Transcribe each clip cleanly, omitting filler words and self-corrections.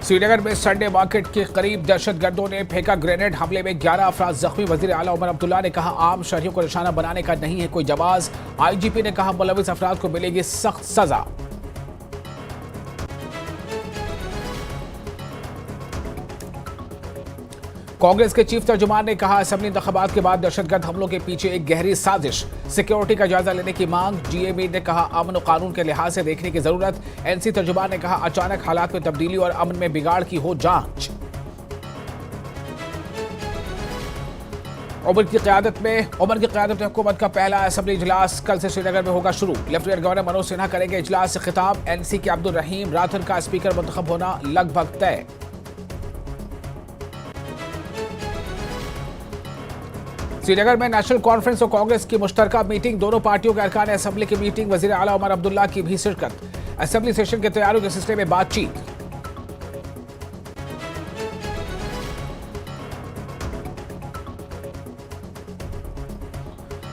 श्रीनगर में Sunday market के करीब दहशतगर्दों ने फेंका ग्रेनेड हमले में 11 अफराद जख्मी। वजीर आला उमर अब्दुल्ला ने कहा आम शहरियों को निशाना बनाने का नहीं है कोई जवाब। आईजीपी ने कहा मुलविस अफराद को मिलेगी सख्त सजा। कांग्रेस के चीफ तर्जुमान ने कहा असेंबली इंतखाबात के बाद दहशतगर्द हमलों के पीछे एक गहरी साजिश। सिक्योरिटी का जायजा लेने की मांग। जीएमई ने कहा अमन और कानून के लिहाज से देखने की जरूरत। एनसी तर्जुमान ने कहा अचानक हालात में तब्दीली और अमन में बिगाड़ की हो जांच। उमर की क़यादत में हुकूमत का पहला असेंबली इजलास कल से श्रीनगर में होगा शुरू। लेफ्टिनेंट गवर्नर मनोज सिन्हा करेंगे इजलास से खिताब। एनसी के अब्दुल रहीम राथन का स्पीकर मुंतखब होना लगभग तय। श्रीनगर में नेशनल कॉन्फ्रेंस और कांग्रेस की मुश्तरका मीटिंग। दोनों पार्टियों के अरकान असेंबली की मीटिंग। वजीर आला उमर अब्दुल्ला की भी शिरकत। असेंबली सेशन की तैयारियों के सिलसिले में बातचीत।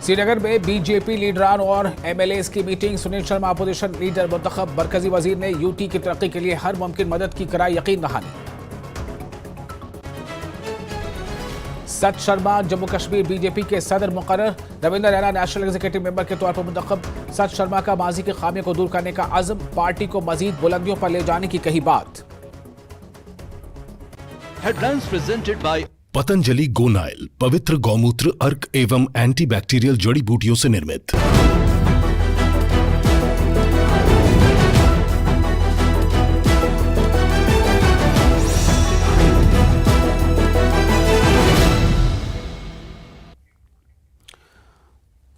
श्रीनगर में बीजेपी लीडरान और एमएलएस की मीटिंग। सुनील शर्मा अपोजिशन लीडर मुंतखब। मरकजी वजीर ने यूटी की तरक्की के लिए हर मुमकिन मदद की कराई यकीन दहानी। सच शर्मा जम्मू कश्मीर बीजेपी के सदर मुकर्रर। Ravinder Raina national executive member के तौर पर मुंतखब। सच शर्मा का माजी के खामियों को दूर करने का अज़्म। पार्टी को मजीद बुलंदियों पर ले जाने की कही बात। Headlines presented by Patanjali Gonyle पवित्र गौमूत्र अर्क एवं एंटीबैक्टीरियल जड़ी बूटियों से निर्मित।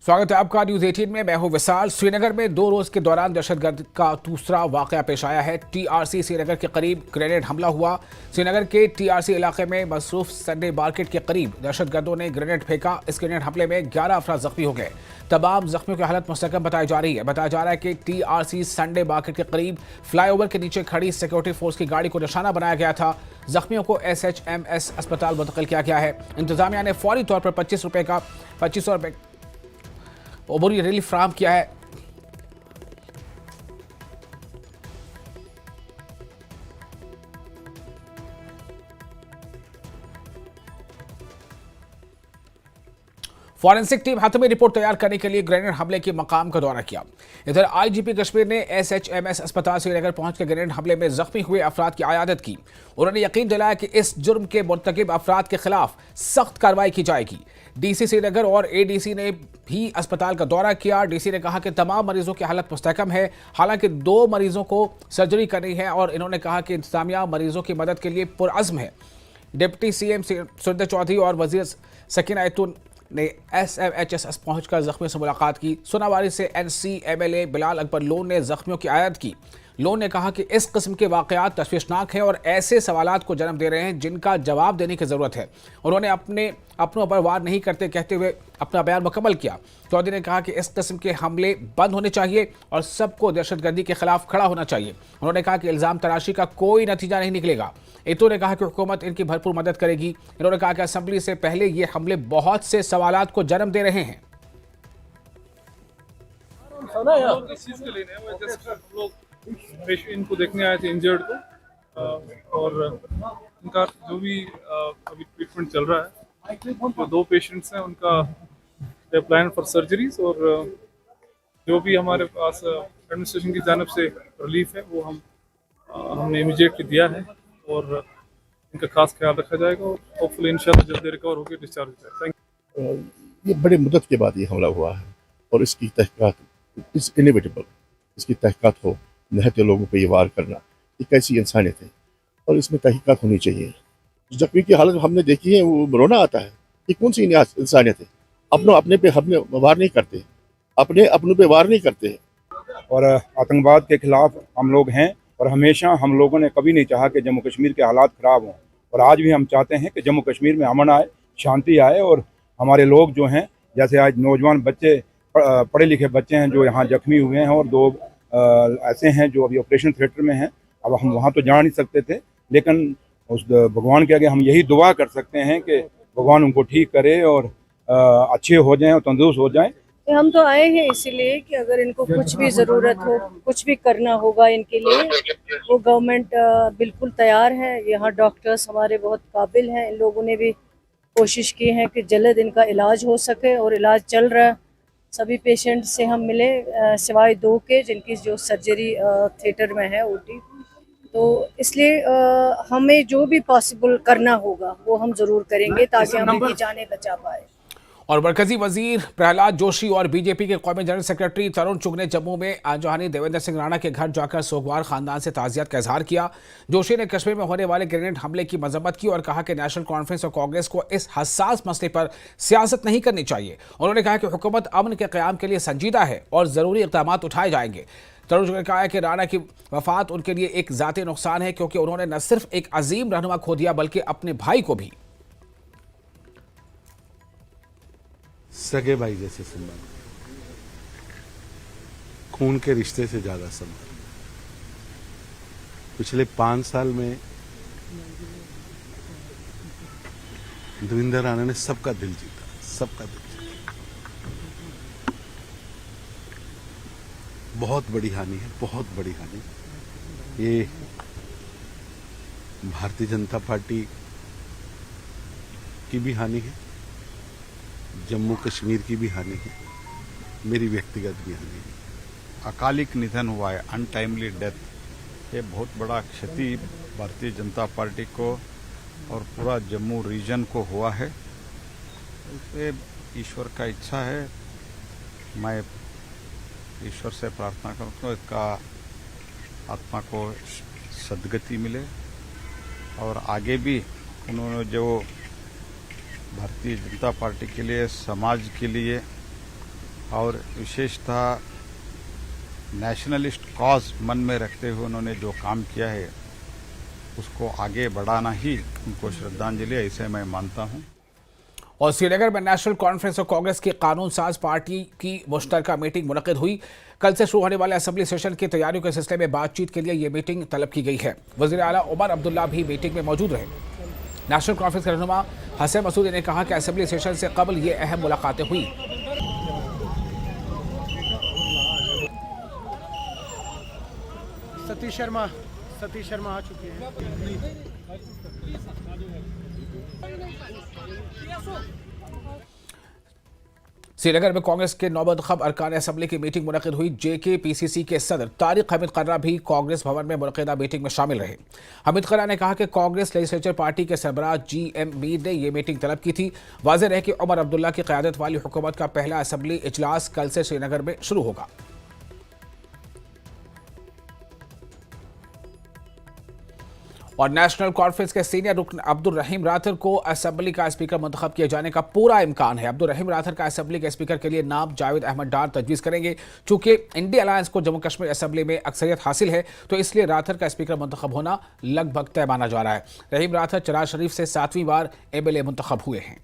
स्वागत है आपका न्यूज 18 में। मैं हूं विशाल। श्रीनगर में 2 रोज के दौरान दहशतगर्द का दूसरा वाकया पेश आया है। टीआरसी श्रीनगर के करीब ग्रेनेड हमला हुआ। श्रीनगर के टीआरसी इलाके में मसरूफ संडे मार्केट के करीब दहशतगर्दों ने ग्रेनेड फेंका। इस ग्रेनेड हमले में 11 अफराद जख्मी हो गए। तमाम जख्मियों की हालत मुस्तकम बताई जा रही है। बताया जा रहा है कि टीआरसी संडे मार्केट के करीब फ्लाईओवर के नीचे खड़ी सिक्योरिटी फोर्स की गाड़ी को निशाना बनाया गया था। जख्मियों को SHMS अस्पताल मुंतकिल किया गया है। इंतजामिया ने फौरी तौर पर 2500 रुपये ओबरी रिलीफ फ्राहम किया है। फॉरेंसिक टीम हाथमी रिपोर्ट तैयार करने के लिए ग्रेनेड हमले के मकाम का दौरा किया। इधर आईजीपी कश्मीर ने SHMS अस्पताल श्रीनगर पहुंचकर ग्रेनेड हमले में जख्मी हुए अफराद की आयादत की। उन्होंने यकीन दिलाया कि इस जुर्म के मुर्तकिब अफराद के खिलाफ सख्त कार्रवाई की जाएगी। डीसी श्रीनगर और एडीसी ने भी अस्पताल का दौरा किया। डीसी ने कहा कि तमाम मरीजों की हालत मुस्तहकम है। हालांकि 2 मरीजों को सर्जरी करनी है और इन्होंने कहा कि इंतजामिया मरीजों की मदद के लिए पुरअज़्म है। डिप्टी सीएम सुरेंद्र चौधरी और वजीर सकीना ऐतून ने SMHS पहुंचकर जख्मियों से मुलाकात की। सोनावारी से NC MLA Bilal Akbar loan ने जख्मियों की आयात की। लोन ने कहा कि इस किस्म के वाक़यात तशवीशनाक हैं और ऐसे सवालात को जन्म दे रहे हैं जिनका जवाब देने की ज़रूरत है। उन्होंने अपनों पर वार नहीं करते कहते हुए अपना बयान मुकम्मल किया। चौधरी ने कहा कि इस किस्म के हमले बंद होने चाहिए और सबको दहशतगर्दी के खिलाफ खड़ा होना चाहिए। उन्होंने कहा कि इल्ज़ाम तराशी का कोई नतीजा नहीं निकलेगा। एतो ने कहा कि हुकूमत इनकी भरपूर मदद करेगी। इन्होंने कहा कि असेंबली से पहले ये हमले बहुत से सवालात को जन्म दे रहे हैं। इनको देखने आए थे इंजर्ड को और उनका जो भी अभी ट्रीटमेंट चल रहा है। जो 2 पेशेंट्स हैं उनका प्लान फॉर सर्जरीज और जो भी हमारे पास एडमिनिस्ट्रेशन की जानिब से रिलीफ है वो हमने इमीडिएटली दिया है और इनका खास ख्याल रखा जाएगा और होपफुली इंशाल्लाह जल्दी रिकवर होकर डिस्चार्ज हो जाए। Thank you. ये बड़ी मुद्दत के बाद ये हमला हुआ है और इसकी तहकीकात इस इनएविटेबल इसकी तहकीकात हो। निहत्ते लोगों पर ये वार करना ये कैसी इंसानियत है और इसमें तहकीकात होनी चाहिए। जख्मी की हालत हमने देखी है, वो रोना आता है। ये कौन सी इंसानियत है? अपने पे हमने वार नहीं करते, अपनों पे वार नहीं करते। और आतंकवाद के खिलाफ हम लोग हैं और हमेशा हम लोगों ने कभी नहीं चाहा कि जम्मू कश्मीर के हालात ख़राब हों और आज भी हम चाहते हैं कि जम्मू कश्मीर में अमन आए, शांति आए और हमारे लोग जो हैं, जैसे आज नौजवान बच्चे पढ़े लिखे बच्चे हैं जो यहाँ जख्मी हुए हैं और 2 ऐसे हैं जो अभी ऑपरेशन थिएटर में हैं। अब हम वहाँ तो जा नहीं सकते थे, लेकिन उस भगवान के आगे हम यही दुआ कर सकते हैं कि भगवान उनको ठीक करे और अच्छे हो जाएं और तंदुरुस्त हो जाएं हम तो आए हैं इसीलिए कि अगर इनको कुछ भी ज़रूरत हो, कुछ भी करना होगा इनके लिए, वो गवर्नमेंट बिल्कुल तैयार है। यहाँ डॉक्टर्स हमारे बहुत काबिल हैं। इन लोगों ने भी कोशिश की है कि जल्द इनका इलाज हो सके और इलाज चल रहा है। सभी पेशेंट से हम मिले सिवाय 2 के जिनकी जो सर्जरी थिएटर में है, ओटी। तो इसलिए हमें जो भी पॉसिबल करना होगा वो हम ज़रूर करेंगे ताकि हम इनकी जानें बचा पाए। और मरकजी वजीर प्रहलाद जोशी और बीजेपी के कौमी जनरल सेक्रेटरी तरुण चुग ने जम्मू में आजहानी देवेंद्र सिंह राणा के घर जाकर सोगवार खानदान से ताज़ियत का इजहार किया। जोशी ने कश्मीर में होने वाले ग्रेनेड हमले की मजम्मत की और कहा कि नेशनल कॉन्फ्रेंस और कांग्रेस को इस हसास मसले पर सियासत नहीं करनी चाहिए। उन्होंने कहा कि हुकूमत अमन के क़याम के लिए संजीदा है और ज़रूरी इक़दाम उठाए जाएंगे। तरुण चुग ने कहा है कि राणा की वफात उनके लिए एक ज़ाती नुकसान है क्योंकि उन्होंने न सिर्फ एक अजीम रहनुमा खो दिया बल्कि अपने भाई को भी। सगे भाई जैसे संबंध, खून के रिश्ते से ज्यादा संबंध। पिछले 5 साल में देवेंद्र राणा ने सबका दिल जीता, सबका दिल जीता। बहुत बड़ी हानि है, बहुत बड़ी हानि। ये भारतीय जनता पार्टी की भी हानि है, जम्मू कश्मीर की भी हानि है, मेरी व्यक्तिगत भी हानि है। अकालिक निधन हुआ है, अनटाइमली डेथ, ये बहुत बड़ा क्षति भारतीय जनता पार्टी को और पूरा जम्मू रीजन को हुआ है। इससे ईश्वर का इच्छा है, मैं ईश्वर से प्रार्थना करता हूँ इसका आत्मा को सद्गति मिले और आगे भी उन्होंने जो भारतीय जनता पार्टी के लिए, समाज के लिए और विशेषतः नेशनलिस्ट कॉज मन में रखते हुए उन्होंने जो काम किया है उसको आगे बढ़ाना ही उनको श्रद्धांजलि है, ऐसे मैं मानता हूं। और श्रीनगर में नेशनल कॉन्फ्रेंस और कांग्रेस की कानून साज पार्टी की मुश्तरका मीटिंग मुनक्किद हुई। कल से शुरू होने वाले असेंबली सेशन की तैयारियों के सिलसिले में बातचीत के लिए ये मीटिंग तलब की गई है। वज़ीर आला उमर अब्दुल्ला भी मीटिंग में मौजूद रहे। नेशनल कॉन्फ्रेंस के रहनुमा हसन मसूदी ने कहा कि असेंबली सेशन से कबल ये अहम मुलाकातें हुई। सतीश शर्मा आ चुके हैं। श्रीनगर में कांग्रेस के नौमंतखब अरकान असेंबली की मीटिंग मुनक्किद हुई। JK-PCC के सदर तारिक हमीद कर्रा भी कांग्रेस भवन में मुनक्किदा मीटिंग में शामिल रहे। हमीद कर्रा ने कहा कि कांग्रेस लेजिस्लेचर पार्टी के सरबराह GM मीर ने यह मीटिंग तलब की थी। वाज़ेह है कि उमर अब्दुल्ला की क़यादत वाली हुकूमत का पहला असेंबली इजलास कल से श्रीनगर में शुरू होगा। और नेशनल कॉन्फ्रेंस के सीनियर रुकन अब्दुल रहीम राथर को असेंबली का स्पीकर मुंतखब किए जाने का पूरा इम्कान है। अब्दुल रहीम राथर का असेंबली के स्पीकर के लिए नाम जावेद अहमद डार तजवीज़ करेंगे। चूंकि इंडिया अलायंस को जम्मू कश्मीर असेंबली में अक्सरियत हासिल है तो इसलिए राथर का स्पीकर मुंतखब होना लगभग तय माना जा रहा है। रहीम राथर चरार शरीफ से 7वीं बार MLA मुंतखब हुए हैं।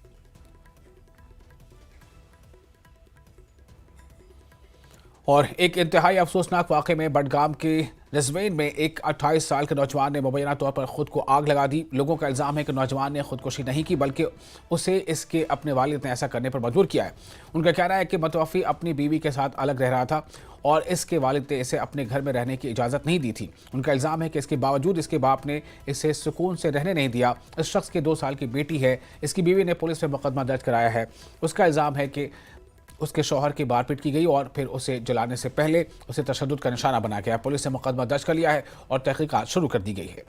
और एक इंतहाई अफसोसनाक वाक़े में बडगाम के रिजवेन में एक 28 साल के नौजवान ने मुबैना तौर पर खुद को आग लगा दी। लोगों का इल्ज़ाम है कि नौजवान ने खुदकुशी नहीं की बल्कि उसे इसके अपने वालिद ने ऐसा करने पर मजबूर किया है। उनका कहना है कि मुतवफ़्फ़ी अपनी बीवी के साथ अलग रह रहा था और इसके वालिद ने इसे अपने घर में रहने की इजाज़त नहीं दी थी। उनका इल्ज़ाम है कि इसके बावजूद इसके बाप ने इसे सुकून से रहने नहीं दिया। इस शख्स की 2 साल की बेटी है। इसकी बीवी ने पुलिस में मुकदमा दर्ज कराया है। उसका इल्ज़ाम है कि उसके शौहर की मारपीट की गई और फिर उसे जलाने से पहले उसे तशद्दुद का निशाना बनाया गया। पुलिस ने मुकदमा दर्ज कर लिया है और तहकीकात शुरू कर दी गई है।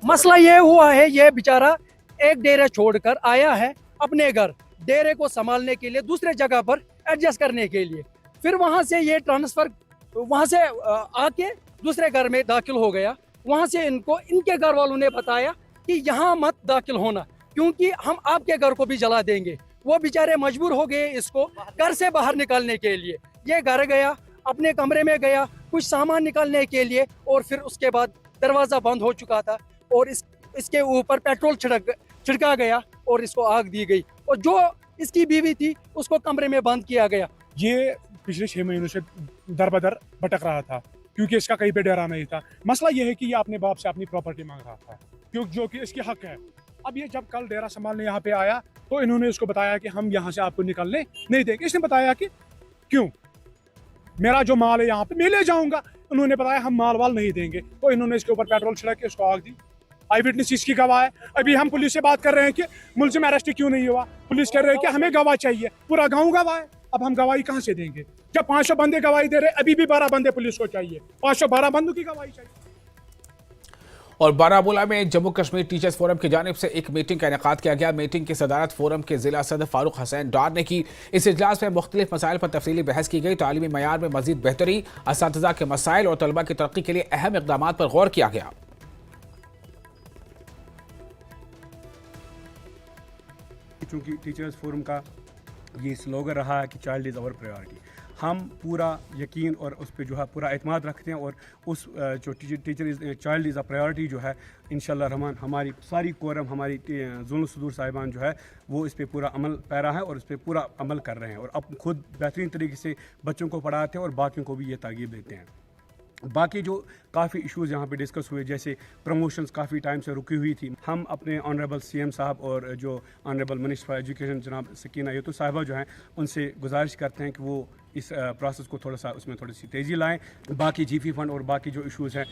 मसला ये हुआ है, ये बेचारा एक डेरा छोड़कर आया है अपने घर, डेरे को संभालने के लिए दूसरे जगह पर एडजस्ट करने के लिए। फिर वहां से ये ट्रांसफर वहां से आके दूसरे घर में दाखिल हो गया। वहां से इनको इनके घर वालों ने बताया कि यहाँ मत दाखिल होना क्योंकि हम आपके घर को भी जला देंगे। वो बेचारे मजबूर हो गए इसको घर से बाहर निकालने के लिए। ये घर गया, अपने कमरे में गया कुछ सामान निकालने के लिए और फिर उसके बाद दरवाज़ा बंद हो चुका था और इसके ऊपर पेट्रोल छिड़का गया और इसको आग दी गई और जो इसकी बीवी थी उसको कमरे में बंद किया गया। ये पिछले 6 महीनों से दर बदर भटक रहा था क्योंकि इसका कहीं पे डेरा नहीं था। मसला ये है कि ये अपने बाप से अपनी प्रॉपर्टी मांग रहा था जो कि इसकी हक है। अब ये जब कल डेरा संभालने यहाँ पे आया तो इन्होंने इसको बताया कि हम यहाँ से आपको निकलने नहीं देंगे। इसने बताया कि क्यों, मेरा जो माल है यहाँ पे मैं ले जाऊंगा। उन्होंने बताया हम माल वाल नहीं देंगे, तो इन्होंने इसके ऊपर पेट्रोल छिड़क के उसको आग दी। आई विटनेस इसकी गवाह है। अभी हम पुलिस से बात कर रहे हैं कि मुलजिम अरेस्ट क्यों नहीं हुआ। पुलिस कह रहे हैं कि हमें गवाह चाहिए, पूरा गाँव गवाह है। अब हम गवाही कहाँ से देंगे जब 500 बंदे गवाही दे रहे? अभी भी 12 बंदे पुलिस को चाहिए, 512 बंदों की गवाही चाहिए। और बारामूला में जम्मू कश्मीर टीचर्स फोरम की जानिब से एक मीटिंग का इनेकाद किया गया। मीटिंग की सदारत फोरम के जिला सदर फारूक हसैन डार ने की। इस इजलास में मुख्तलिफ मसाइल पर तफसीली बहस की गई। तालीमी मयार में मजीद बेहतरी, असातिज़ा के मसाइल और तलबा की तरक्की के लिए अहम इक़दाम पर गौर किया गया। चूँकि टीचर्स फोरम का ये स्लोगन रहा है कि चाइल्ड इज़ आवर प्रायोरिटी, हम पूरा यकीन और उस पर जो है पूरा एतमाद रखते हैं और उस जो teacher is child is a priority जो है इंशाल्लाह रहमान हमारी सारी कोरम हमारी ज़ुल्म सदूर साहिबान जो है वो इस पर पूरा अमल पैरा है और इस पर पूरा अमल कर रहे हैं और अब खुद बेहतरीन तरीके से बच्चों को पढ़ाते हैं और बाकियों को भी ये ताकीब देते हैं। बाकी जो काफ़ी इश्यूज़ यहाँ पे डिस्कस हुए, जैसे प्रमोशंस काफ़ी टाइम से रुकी हुई थी, हम अपने ऑनरेबल सीएम साहब और जो ऑनरेबल मिनिस्टर फॉर एजुकेशन जनाब सकीना यतू साहिबा जो हैं उनसे गुजारिश करते हैं कि वो इस प्रोसेस को थोड़ा सा उसमें थोड़ी सी तेज़ी लाएं। बाकी जीपी फंड और बाकी जो इश्यूज़ हैं,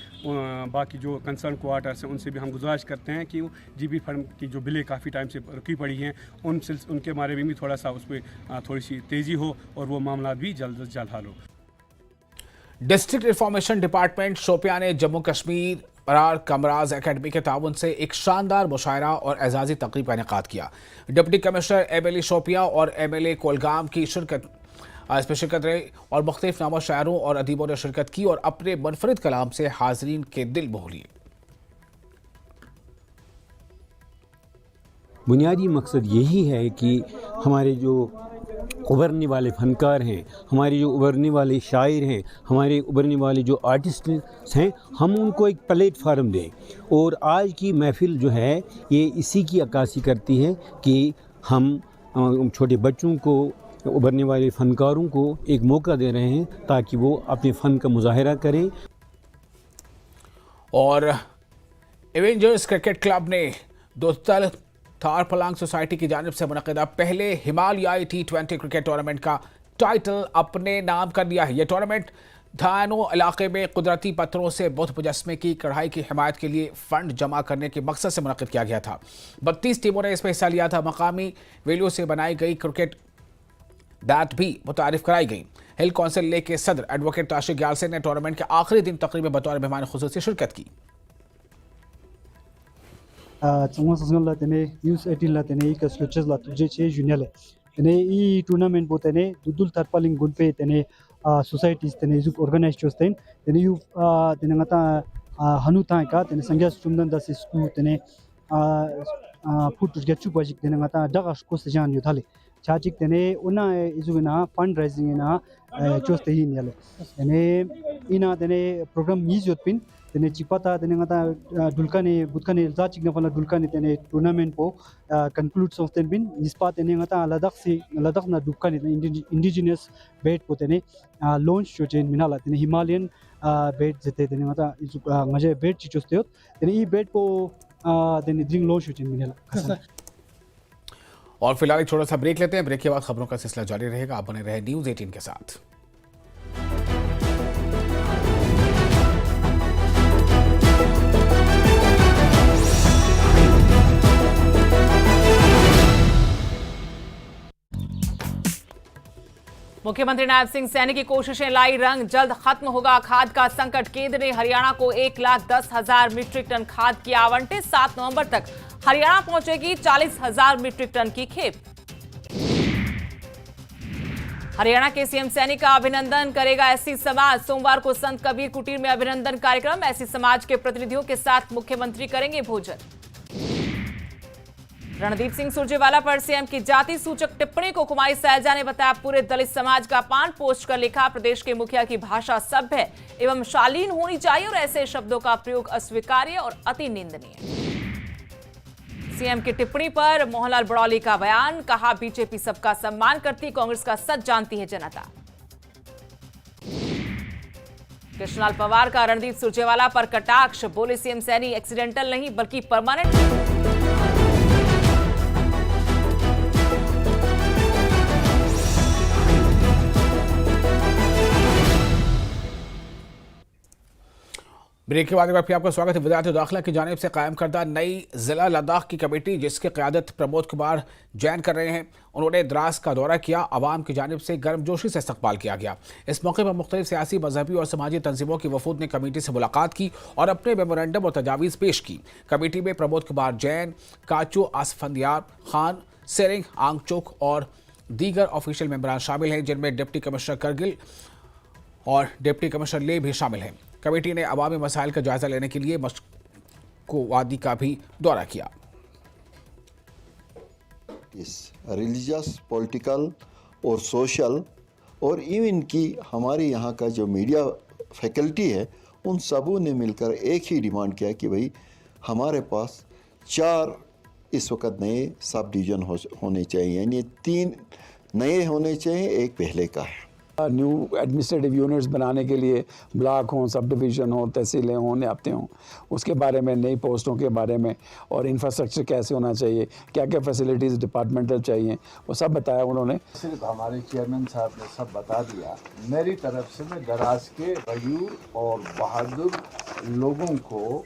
बाकी जो कंसर्न क्वार्टर्स हैं, उनसे भी हम गुजारिश करते हैं कि वो जीपी फंड की जो बिलें काफ़ी टाइम से रुकी पड़ी हैं उनके बारे में भी थोड़ा सा उस पर थोड़ी सी तेज़ी हो और वो मामला भी जल्द से जल्द हल हो। डिस्ट्रिक्ट इंफॉर्मेशन डिपार्टमेंट शोपियां ने जम्मू कश्मीर बरार कमराज एकेडमी के ताउन से एक शानदार मुशायरा और एजाजी तकरीब का इनेकाद किया। डिप्टी कमिश्नर एमएलए शोपियां और एमएलए कोलगाम की इसमें शिरकत रही और मुख्तलिफ नामों शायरों और अदीबों ने शिरकत की और अपने मुनफरिद कलाम से हाजरीन के दिल मोह लिए। बुनियादी मकसद यही है कि हमारे जो उभरने वाले फनकार हैं, हमारे जो उभरने वाले शायर हैं, हमारे उभरने वाले जो आर्टिस्ट हैं, हम उनको एक प्लेटफार्म दें। और आज की महफिल जो है ये इसी की अक्कासी करती है कि हम छोटे बच्चों को, उभरने वाले फनकारों को एक मौका दे रहे हैं ताकि वो अपने फ़न का मुजाहिरा करें। और एवेंजर्स क्रिकेट क्लब ने दोस्तल थार पलांग सोसाइटी की जानिब से मुनक़िदा पहले हिमालयाई T20 क्रिकेट टूर्नामेंट का टाइटल अपने नाम कर लिया है। यह टूर्नामेंट धानो इलाके में कुदरती पत्थरों से बुत मुजस्मे की कढ़ाई की हिमायत के लिए फ़ंड जमा करने के मकसद से मुनक़िद किया गया था। 32 टीमों ने इसमें हिस्सा लिया था। मकामी वेलियों से बनाई गई क्रिकेट बैट भी मुतारिफ कराई गई। हिल कौंसिल लेक के सदर एडवोकेट ताशिक ग्यालसे ने टूर्नामेंट के आखिरी दिन तकरीब में बतौर मेहमान खुसूसी शिरकत की। न्यूज़ 18 तेने का स्केचेस ला तुझे छे जूनियर तेने ई टूर्नामेंट बो तेने दुदुल तरपालिंग गुन पे तेने सोसाइटीज तेने जुक ऑर्गेनाइज चोस्तेन तेने यू तेने ngata hanu ta ka तेने संज्ञा सुंदन दास स्कू तेने फुट गेचु बजिक तेने ngata daga को सजान युथाले चाचिक तेने उना इजुना फंड राइजिंग ना चोस्ते ही नियाले तेने इना तेने प्रोग्राम मीज योतपिन तेने चिपाता तेने ngata दुलकाने बुतकाने जाचिक नफला दुलकाने तेने टूर्नामेंट को कंक्लूड सोस्तेन बिन निस्पा तेने ngata लद्दाख ना दुलकाने इंडिजिनस बेट को तेने लॉन्च चोचेन मिनाला तेने हिमालयन बेट जते तेने ngata इजु मजे बेट चिचोस्ते तेने ई बेट को तेने ड्रिंग लॉन्च चोचेन मिनाला। और फिलहाल एक छोटा सा ब्रेक लेते हैं। ब्रेक के बाद खबरों का सिलसिला जारी रहेगा। आप बने रहे न्यूज़ 18 के साथ। मुख्यमंत्री नायब सिंह सैनी की कोशिशें लाई रंग, जल्द खत्म होगा खाद का संकट। केंद्र ने हरियाणा को 1,10,000 मीट्रिक टन खाद की आवंटित। 7 नवंबर तक हरियाणा पहुंचेगी 40,000 मीट्रिक टन की खेप। हरियाणा के सीएम सैनी का अभिनंदन करेगा एससी समाज। सोमवार को संत कबीर कुटीर में अभिनंदन कार्यक्रम। एससी समाज के प्रतिनिधियों के साथ मुख्यमंत्री करेंगे भोजन। रणदीप सिंह सुरजेवाला पर सीएम की जाति सूचक टिप्पणी को कुमारी सैलजा ने बताया पूरे दलित समाज का पान। पोस्ट कर लिखा, प्रदेश के मुखिया की भाषा सभ्य एवं शालीन होनी चाहिए और ऐसे शब्दों का प्रयोग अस्वीकार्य और अति निंदनीय। सीएम की टिप्पणी पर मोहनलाल बड़ौली का बयान, कहा बीजेपी सबका सम्मान करती, कांग्रेस का सच जानती है जनता। कृष्णलाल पवार का रणदीप सुरजेवाला पर कटाक्ष, बोले सीएम सैनी एक्सीडेंटल नहीं बल्कि परमानेंट ब्रेक के बाद एक बार फिर आपका स्वागत है। वज़ारत दाखिला की जानिब से कायम करदा नई ज़िला लद्दाख की कमेटी, जिसकी क़यादत प्रमोद कुमार जैन कर रहे हैं, उन्होंने द्रास का दौरा किया। आवाम की जानिब से गर्मजोशी से इस्तकबाल किया गया। इस मौके पर मुख्तलिफ सियासी, मजहबी और समाजी तंजीमों की वफूद ने कमेटी से मुलाकात की और अपने मेमोरेंडम और तजावीज़ पेश की। कमेटी में प्रमोद कुमार जैन, काचू आसफंदियार खान, सेरिंग आंगचुक और दीगर ऑफिशियल मेंबरान शामिल हैं, जिनमें डिप्टी कमिश्नर करगिल और डिप्टी कमिश्नर ले भी शामिल हैं। कमेटी ने अवामी मसाइल का जायजा लेने के लिए मस्को वादी का भी दौरा किया। रिलीजियस, पॉलिटिकल और सोशल और इवन की हमारे यहाँ का जो मीडिया फैकल्टी है, उन सबों ने मिलकर एक ही डिमांड किया कि भाई हमारे पास 4 इस वक्त नए सब डिवीज़न होने चाहिए, यानी 3 नए होने चाहिए, एक पहले का है। न्यू एडमिनिस्ट्रेटिव यूनिट्स बनाने के लिए ब्लॉक हों, सब डिवीज़न हों, तहसीलें हों, न्यापते हों, उसके बारे में, नई पोस्टों के बारे में और इंफ्रास्ट्रक्चर कैसे होना चाहिए, क्या क्या फैसिलिटीज़ डिपार्टमेंटल चाहिए, वो सब बताया उन्होंने। सिर्फ हमारे चेयरमैन साहब ने सब बता दिया। मेरी तरफ से मैं दराज के गयूर और बहादुर लोगों को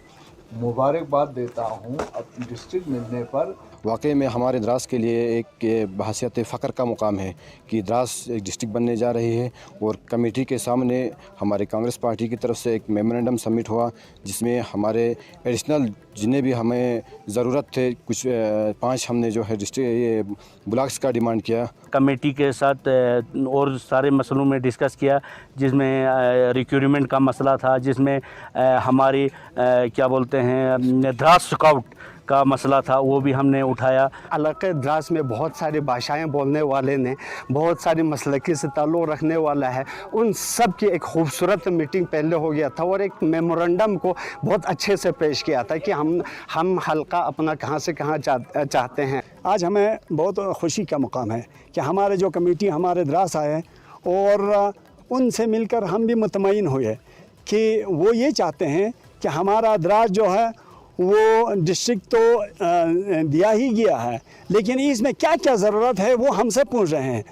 मुबारकबाद देता हूँ अपनी डिस्ट्रिक्ट मिलने पर। वाकई में हमारे द्रास के लिए एक बहसियत फ़ख्र का मुकाम है कि द्रास एक डिस्ट्रिक्ट बनने जा रही है। और कमेटी के सामने हमारे कांग्रेस पार्टी की तरफ से एक मेमोरेंडम सबमिट हुआ, जिसमें हमारे एडिशनल जिन्हें भी हमें ज़रूरत थे, कुछ 5 हमने जो है डिस्ट्रिक्ट ब्लॉक्स का डिमांड किया। कमेटी के साथ और सारे मसलों में डिस्कस किया, जिसमें रिक्रूटमेंट का मसला था, जिसमें हमारी क्या बोलते हैं द्रास स्काउट का मसला था, वो भी हमने उठाया। इलाके द्रास में बहुत सारी भाषाएं बोलने वाले ने, बहुत सारी मसलकी से ताल्लुक़ रखने वाला है, उन सब की एक खूबसूरत मीटिंग पहले हो गया था और एक मेमोरेंडम को बहुत अच्छे से पेश किया था कि हम हल्का अपना कहाँ से कहाँ चाहते हैं। आज हमें बहुत खुशी का मुकाम है कि हमारे जो कमेटी हमारे द्रास आए और उनसे मिलकर हम भी मुतमईन हुए कि वो ये चाहते हैं कि हमारा द्रास जो है वो डिस्ट्रिक्ट तो दिया ही गया है, लेकिन इसमें क्या क्या ज़रूरत है वो हमसे पूछ रहे हैं।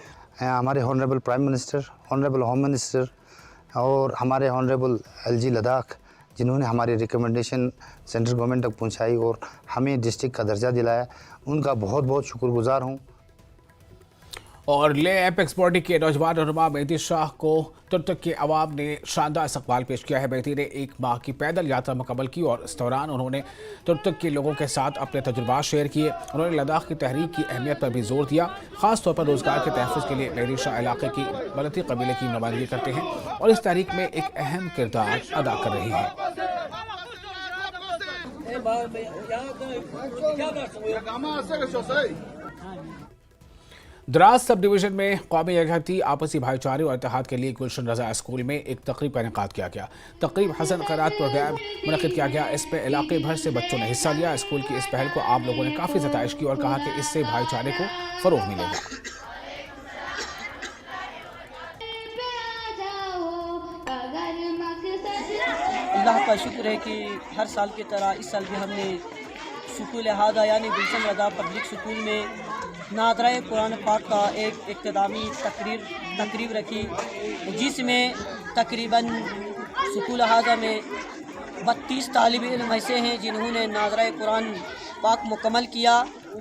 हमारे honourable prime minister, honourable home minister और हमारे ऑनरेबल LG लद्दाख, जिन्होंने हमारी रिकमेंडेशन सेंट्रल गवर्नमेंट तक पहुंचाई और हमें डिस्ट्रिक्ट का दर्जा दिलाया, उनका बहुत बहुत शुक्रगुजार हूँ। और ले एपेक्स बॉडी के नौजवान रहनुमा मेहदी शाह को तुर्क के अवाम ने शानदार इस्तकबाल पेश किया है। मेहदी ने 1 माह की पैदल यात्रा मुकम्मल की और इस दौरान उन्होंने तुर्क के लोगों के साथ अपने तजुर्बात शेयर किए। उन्होंने लद्दाख की तहरीक की अहमियत पर भी जोर दिया। खास तौर पर रोज़गार के तहफ़्फ़ुज़ के लिए मेहदी शाह इलाके की बलती कबीले की नुमाइंदगी करते हैं और इस तहरीक में एक अहम किरदार अदा कर रहे हैं। द्रास सब डिवीजन में कौमी यकजहती, आपसी भाईचारे और इत्तेहाद के लिए गुलशन रजा स्कूल में एक तकरीब का इनेकाद किया गया। तकरीब हसन क़रात प्रोग्राम मुनक़िद किया गया। इसमें इलाके भर से बच्चों ने हिस्सा लिया। स्कूल की इस पहल को आम लोगों ने काफ़ी सताइश की और कहा कि इससे भाईचारे को फ़रोग़ मिलेगा। अल्लाह का शुक्र है कि हर साल की तरह इस साल भी हमने स्कूल हादा यानी गुलशन रजा पब्लिक स्कूल में नादराए कुरान पाक का एक इख्तितामी तकरीब रखी, जिसमें तकरीबन स्कूल हादा में 32 तालिब इल्म ऐसे हैं जिन्होंने नादराए कुरान पाक मुकम्मल किया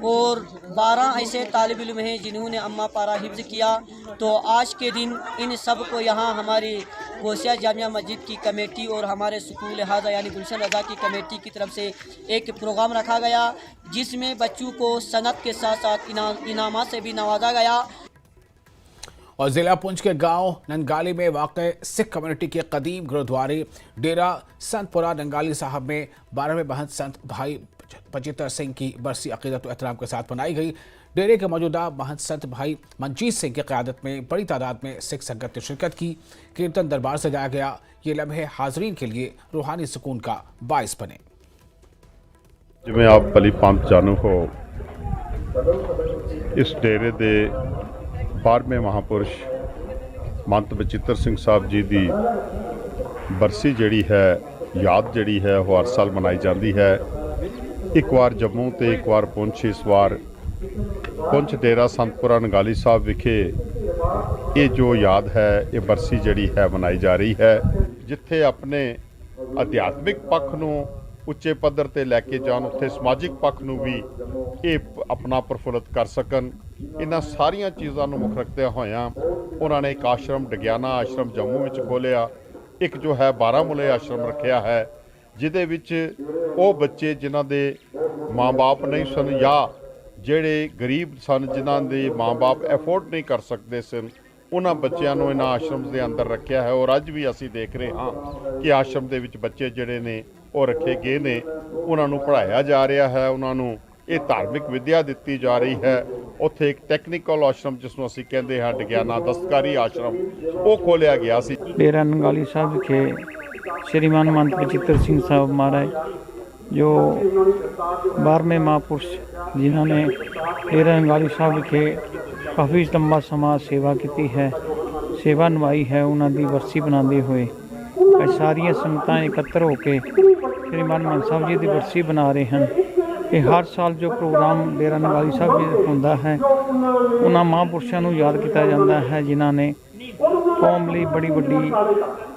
और 12 ऐसे तालिब इल्म हैं जिन्होंने अम्मा पारा हिफ्ज़ किया। तो आज के दिन इन सब को यहाँ हमारी गोसिया जामिया मस्जिद की कमेटी और हमारे स्कूल हादा यानी गुलशन रजा की कमेटी की तरफ से एक प्रोग्राम रखा गया, जिसमें बच्चों को सनत के साथ साथ इनामात से भी नवाजा गया। और ज़िला पुंछ के गांव नंगाली में वाक़ सिख कम्युनिटी के कदीम गुरुद्वारे डेरा संतपुरा नंगाली साहब में 12वें महंत संत भाई बचित्र सिंह की बरसी अक़ीदत व एहतराम के साथ मनाई गई। डेरे के मौजूदा महंत संत भाई मनजीत सिंह की क़यादत में बड़ी तादाद में सिख संगत ने शिरकत की। कीर्तन दरबार सजाया गया। ये लम्हे हाज़रीन के लिए रूहानी सुकून का बाइस बने। जिवें आप भली पंथ जानो हो, इस डेरे दे 12वें महापुरुष महंत बचित्र सिंह साहब जी की बरसी जिहड़ी है, याद जिहड़ी है, वो हर साल मनाई जाती है। एक बार जम्मू तो एक बार पुंछ, इस बार पुंछ डेरा संतपुरा नंगाली साहब विखे ये जो याद है, ये बरसी जड़ी है मनाई जा रही है, जिथे अपने ਅਧਿਆਤਮਿਕ ਪੱਖ ਨੂੰ ਉੱਚੇ ਪੱਧਰ ਤੇ ਲੈ ਕੇ ਜਾਣ, ਉੱਥੇ ਸਮਾਜਿਕ ਪੱਖ ਨੂੰ ਵੀ ਇਹ ਆਪਣਾ ਪ੍ਰਫੁੱਲਤ ਕਰ ਸਕਣ। ਇਹਨਾਂ ਸਾਰੀਆਂ ਚੀਜ਼ਾਂ ਨੂੰ ਮੁੱਖ ਰੱਖਦਿਆਂ ਹੋਇਆਂ ਉਹਨਾਂ ਨੇ ਇੱਕ ਆਸ਼ਰਮ ਡਗਿਆਨਾ ਆਸ਼ਰਮ ਜੰਮੂ ਵਿੱਚ ਖੋਲ੍ਹਿਆ, ਇੱਕ ਜੋ ਹੈ ਬਾਰਾਮੂਲੇ ਆਸ਼ਰਮ ਰੱਖਿਆ ਹੈ, ਜਿਹਦੇ ਵਿੱਚ ਉਹ ਬੱਚੇ ਜਿਨ੍ਹਾਂ ਦੇ ਮਾਂ-ਬਾਪ ਨਹੀਂ ਸਨ ਜਾਂ ਜਿਹੜੇ ਗਰੀਬ ਸਨ, ਜਿਨ੍ਹਾਂ ਦੇ ਮਾਂ-ਬਾਪ ਐਫੋਰਡ ਨਹੀਂ ਕਰ ਸਕਦੇ ਸਨ, ਉਹਨਾਂ ਬੱਚਿਆਂ ਨੂੰ ਇਹਨਾਂ ਆਸ਼ਰਮ ਦੇ ਅੰਦਰ ਰੱਖਿਆ ਹੈ। ਔਰ ਅੱਜ ਵੀ ਅਸੀਂ ਦੇਖ ਰਹੇ ਹਾਂ ਕਿ ਆਸ਼ਰਮ ਦੇ ਵਿੱਚ ਬੱਚੇ ਜਿਹੜੇ ਨੇ ਉਹ ਰੱਖੇ ਗਏ ਨੇ, ਉਹਨਾਂ ਨੂੰ ਪੜ੍ਹਾਇਆ ਜਾ ਰਿਹਾ ਹੈ, ਉਹਨਾਂ ਨੂੰ ਇਹ ਧਾਰਮਿਕ ਵਿੱਦਿਆ ਦਿੱਤੀ ਜਾ ਰਹੀ ਹੈ। ਉੱਥੇ ਇੱਕ ਟੈਕਨੀਕਲ ਆਸ਼ਰਮ ਜਿਸ ਨੂੰ ਅਸੀਂ ਕਹਿੰਦੇ ਹਾਂ ਡਗਿਆਨਾ ਦਸਤਕਾਰੀ ਆਸ਼ਰਮ, ਉਹ ਖੋਲ੍ਹਿਆ ਗਿਆ ਸੀ। ਡੇਰਾ ਨੰਗਾਲੀ ਸਾਹਿਬ ਵਿਖੇ ਸ਼੍ਰੀਮਾਨ ਮੰਤ ਬਚਿੱਤਰ ਸਿੰਘ ਸਾਹਿਬ ਮਹਾਰਾਜ जो 12वें महापुरुष जिन्होंने डेरा नंगाली साहब विखे काफ़ी लंबा समा सेवा की है, सेवा निभाई है, उन्होंने बरसी बनाते हुए सारिया संगतां एकत्र होकर श्रीमान मान साहब जी की बरसी बना रहे हैं। ये हर साल जो प्रोग्राम डेरा नंगाली साहब जी होंदा है, उन्होंने महापुरुषों को याद किया जाता है जिन्होंने कौम ਲਈ बड़ी वड्डी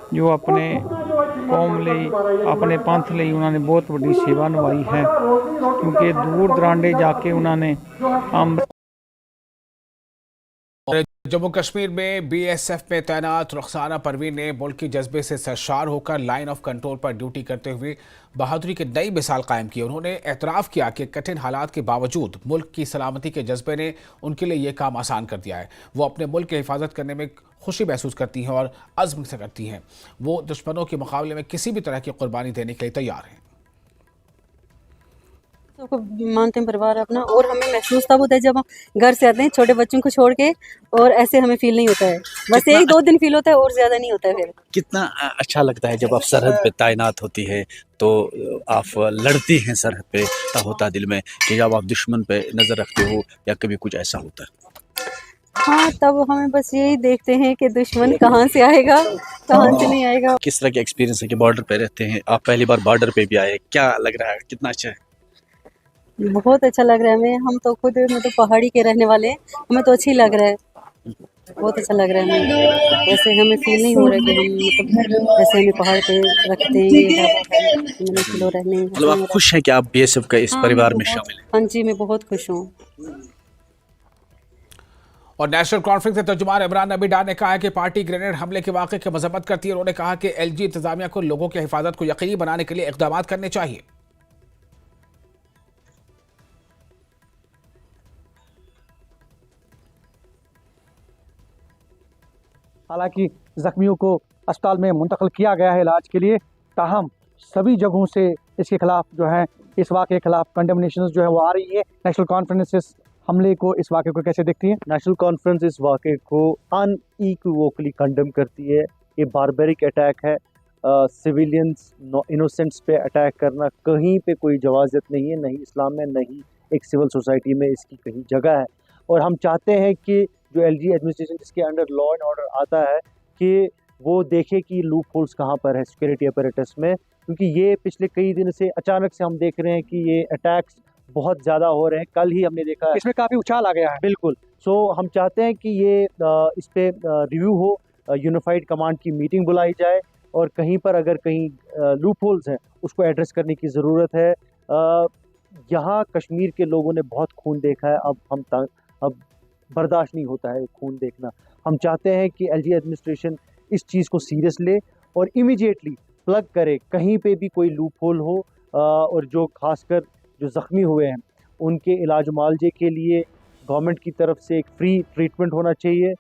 जो अपने कौम ਲਈ अपने पंथ ਲਈ उन्होंने बहुत बड़ी सेवा निभाई है, क्योंकि दूर दरांडे जाके उन्होंने जम्मू कश्मीर में बीएसएफ में तैनात रुखसाना परवीन ने मुल्क के जज्बे से सरशार होकर लाइन ऑफ कंट्रोल पर ड्यूटी करते हुए बहादुरी की नई मिसाल कायम की। उन्होंने एतराफ़ किया कि कठिन हालात के बावजूद मुल्क की सलामती के जज्बे ने उनके लिए ये काम आसान कर दिया है। वो अपने मुल्क की हिफाजत करने में खुशी महसूस करती हैं और अज़्म से करती हैं। वो दुश्मनों के मुकाबले में किसी भी तरह की कुर्बानी देने के लिए तैयार हैं। को मानते हैं परिवार अपना, और हमें महसूस तब होता है जब हम घर से आते हैं छोटे बच्चों को छोड़ के, और ऐसे हमें फील नहीं होता है, बस एक दो दिन फील होता है और ज़्यादा नहीं होता है। फिर कितना अच्छा लगता है जब आप सरहद पे तैनात होती है, तो आप लड़ती हैं सरहद पे, तब होता दिल में कि जब आप दुश्मन पे नज़र रखते हो या कभी कुछ ऐसा होता है। हाँ, तब हमें बस यही देखते हैं कि दुश्मन कहाँ से आएगा, कहाँ से नहीं आएगा। किस तरह के एक्सपीरियंस है कि बॉर्डर पे रहते हैं आप, पहली बार बॉर्डर पे भी आए, क्या लग रहा है, कितना अच्छा है? बहुत अच्छा लग रहा है हमें, हम तो खुद मतलब पहाड़ी के रहने वाले हैं, हमें तो अच्छी लग रहा है, बहुत अच्छा लग रहा है हमें। ऐसे हमें फील नहीं हो रहा कि हम मतलब ऐसे हमें पहाड़ पे रखते हैं, ये किलो रहने। मतलब आप खुश हैं कि आप बीएसएफ का इस परिवार में शामिल हैं? हाँ जी, मैं बहुत खुश हूँ। और नेशनल कॉन्फ्रेंस के तर्जुमान इमरान नबी डार ने कहा है कि पार्टी ग्रेनेड हमले के वाक़े की मजम्मत करती है। उन्होंने कहा कि एलजी इंतजामिया को लोगों की हिफाजत को यकीनी बनाने के लिए इक़दाम करने चाहिए। हालांकि जख्मियों को अस्पताल में मुंतकिल किया गया है इलाज के लिए, ताहम सभी जगहों से इसके खिलाफ जो है, इस वाक़े के खिलाफ कंडेमनेशन जो है वो आ रही है। नेशनल कॉन्फ्रेंस इस हमले को, इस वाक़े को कैसे देखती है? नेशनल कॉन्फ्रेंस इस वाक़े को अनइक्विवोकली कंडेम करती है। ये बारबेरिक अटैक है, सिविलियंस इनोसेंट्स पे अटैक करना कहीं पे कोई जवाज़त नहीं है, नहीं इस्लाम में, नहीं एक सिविल सोसाइटी में इसकी कहीं जगह है। और हम चाहते हैं कि जो एलजी एडमिनिस्ट्रेशन जिसके अंडर लॉ एंड ऑर्डर आता है, कि वो देखे कि लूप होल्स कहाँ पर है सिक्योरिटी अपरेटस में, क्योंकि ये पिछले कई दिन से अचानक से हम देख रहे हैं कि ये अटैक्स बहुत ज़्यादा हो रहे हैं। कल ही हमने देखा इसमें काफ़ी उछाल आ गया है। बिल्कुल। सो हम चाहते हैं कि ये इस पे रिव्यू हो, यूनिफाइड कमांड की मीटिंग बुलाई जाए, और कहीं पर अगर कहीं लूप होल्स हैं उसको एड्रेस करने की ज़रूरत है। यहाँ कश्मीर के लोगों ने बहुत खून देखा है, अब बर्दाश्त नहीं होता है खून देखना। हम चाहते हैं कि एलजी एडमिनिस्ट्रेशन इस चीज़ को सीरियस ले और इमीडिएटली प्लग करे कहीं पे भी कोई लूप होल हो, और जो खासकर जो ज़ख्मी हुए हैं उनके इलाज मुआवजे के लिए गवर्नमेंट की तरफ से एक फ्री ट्रीटमेंट होना चाहिए।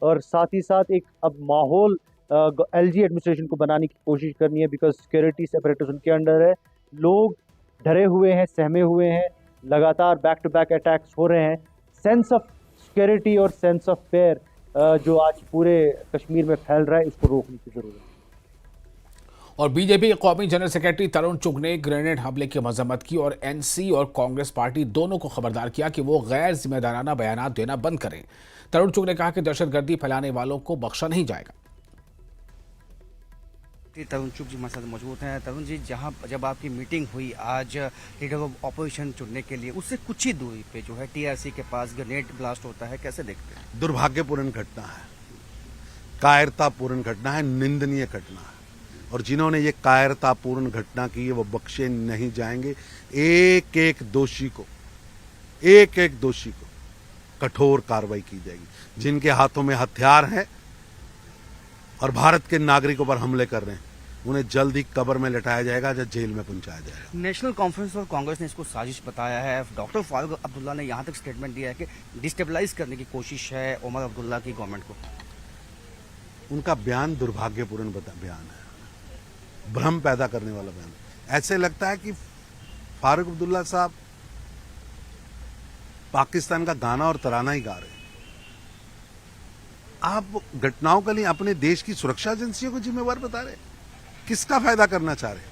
और साथ ही साथ एक अब माहौल एलजी एडमिनिस्ट्रेशन को बनाने की कोशिश करनी है, बिकॉज सिक्योरिटी सेपरेटर्स उनके अंडर है, लोग डरे हुए हैं, सहमे हुए हैं, लगातार बैक टू बैक अटैक्स हो रहे हैं। सेंस ऑफ सिक्योरिटी और सेंस ऑफ फेयर जो आज पूरे कश्मीर में फैल रहा है, इसको रोकने की ज़रूरत है। और बीजेपी के कौमी जनरल सेक्रेटरी तरुण चुग ने ग्रेनेड हमले की मजम्मत की और एनसी और कांग्रेस पार्टी दोनों को खबरदार किया कि वो गैर जिम्मेदाराना बयान देना बंद करें। तरुण चुग ने कहा कि दहशतगर्दी फैलाने वालों को बख्शा नहीं जाएगा। तरुण चुग जी हमारे साथ मौजूद हैं। तरुण जी, जब आपकी मीटिंग हुई आज लीडर ऑफ अपोजिशन चुनने के लिए, उससे कुछ ही दूरी पे जो है टीआरसी के पास ग्रेनेड ब्लास्ट होता है, कैसे देखते हैं? दुर्भाग्यपूर्ण घटना है, कायरतापूर्ण घटना है, निंदनीय घटना है। और जिन्होंने ये कायरतापूर्ण घटना की है वो बख्शे नहीं जाएंगे। एक एक दोषी को कठोर कार्रवाई की जाएगी। जिनके हाथों में हथियार हैं और भारत के नागरिकों पर हमले कर रहे हैं, उन्हें जल्द ही कब्र में लटाया जाएगा या जेल में पहुंचाया जाएगा। नेशनल कॉन्फ्रेंस और कांग्रेस ने इसको साजिश बताया है। डॉक्टर फारूक अब्दुल्ला ने यहाँ तक स्टेटमेंट दिया है कि डिस्टेबलाइज करने की कोशिश है उमर अब्दुल्ला की गवर्नमेंट को। उनका बयान दुर्भाग्यपूर्ण बयान है, भ्रम पैदा करने वाला बयान। ऐसे लगता है कि फारूक अब्दुल्ला साहब पाकिस्तान का गाना और तराना ही गा रहे हैं। आप घटनाओं के लिए अपने देश की सुरक्षा एजेंसियों को जिम्मेवार बता रहे हैं। किसका फायदा करना चाह रहे हैं?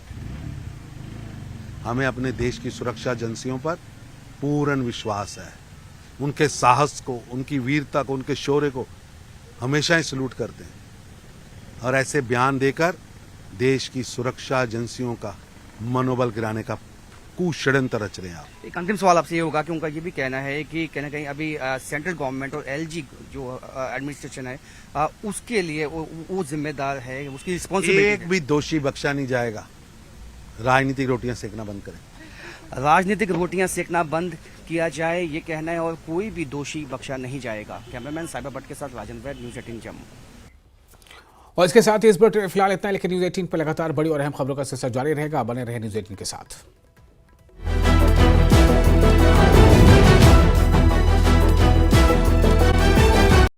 हमें अपने देश की सुरक्षा एजेंसियों पर पूर्ण विश्वास है। उनके साहस को, उनकी वीरता को, उनके शौर्य को हमेशा ही सलूट करते हैं। और ऐसे बयान देकर देश की सुरक्षा एजेंसियों का मनोबल गिराने का कुषड्यंत्र रच रहे हैं आप। एक अंतिम सवाल आपसे ये होगा कि उनका ये भी कहना है कि कहीं ना कहीं अभी सेंट्रल गवर्नमेंट और एलजी जो एडमिनिस्ट्रेशन है उसके लिए वो जिम्मेदार है, उसकी रिस्पॉन्सिबिलिटी। एक भी दोषी बख्शा नहीं जाएगा। राजनीतिक रोटियां सेकना बंद करें। राजनीतिक रोटियां सेकना बंद किया जाए, ये कहना है, और कोई भी दोषी बख्शा नहीं जाएगा। कैमरामैन साइबर भट्ट के साथ राजन वैद, न्यूज़ 18 जम्मू। और इसके साथ ही इस बुलेटिन में फिलहाल इतना, लेकिन न्यूज़ 18 पर लगातार बड़ी और अहम खबरों का सिलसिला जारी रहेगा। बने रहे न्यूज़ 18 के साथ।